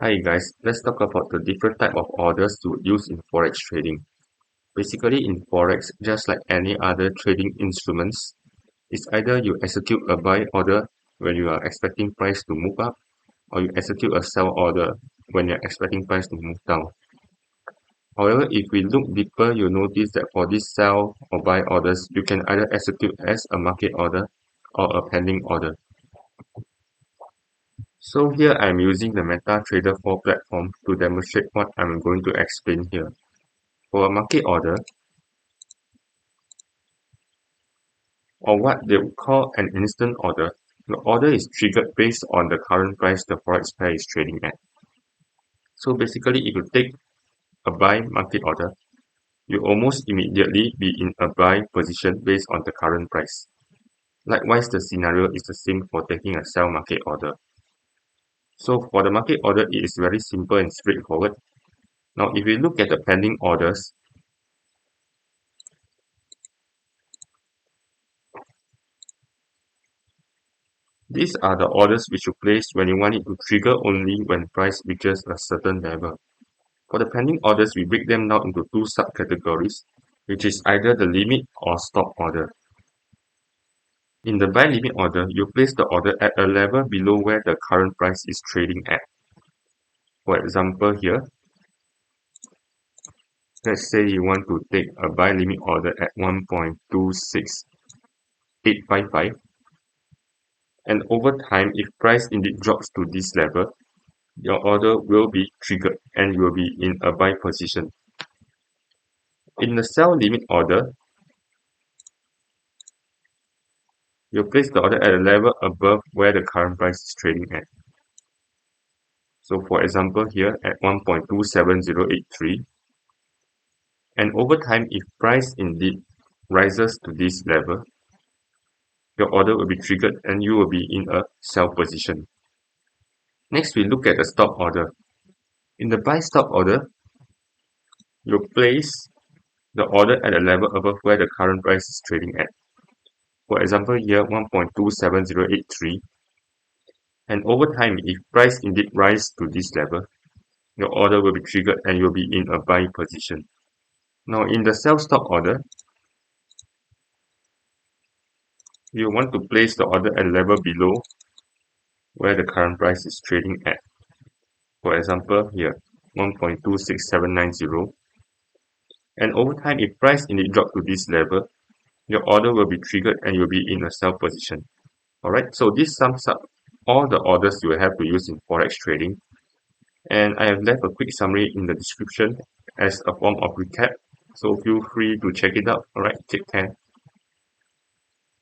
Hi guys, let's talk about the different type of orders to use in Forex trading. Basically in Forex, just like any other trading instruments, it's either you execute a buy order when you are expecting price to move up, or you execute a sell order when you're expecting price to move down. However, if we look deeper, you'll notice that for this sell or buy orders, you can either execute as a market order or a pending order. So here I'm using the Metatrader 4 platform to demonstrate what I'm going to explain here. For a market order, or what they would call an instant order, the order is triggered based on the current price the forex pair is trading at. So basically, if you take a buy market order, you almost immediately be in a buy position based on the current price. Likewise, the scenario is the same for taking a sell market order. So for the market order, it is very simple and straightforward. Now, if we look at the pending orders, these are the orders which you place when you want it to trigger only when price reaches a certain level. For the pending orders, we break them down into two subcategories, which is either the limit or stop order. In the buy limit order, you place the order at a level below where the current price is trading at. For example here, let's say you want to take a buy limit order at 1.26855, and over time, if price indeed drops to this level, your order will be triggered and you will be in a buy position. In the sell limit order, you place the order at a level above where the current price is trading at. So for example here at 1.27083, and over time if price indeed rises to this level, your order will be triggered and you will be in a sell position. Next we look at the stop order. In the buy stop order, you place the order at a level above where the current price is trading at. For example here 1.27083, and over time if price indeed rises to this level, your order will be triggered and you'll be in a buy position. Now in the sell stop order, you want to place the order at a level below where the current price is trading at. For example here, 1.26790. And over time, if price indeed drop to this level, your order will be triggered and you'll be in a sell position. Alright, so this sums up all the orders you will have to use in Forex trading. And I have left a quick summary in the description as a form of recap. So feel free to check it out. Alright, take care.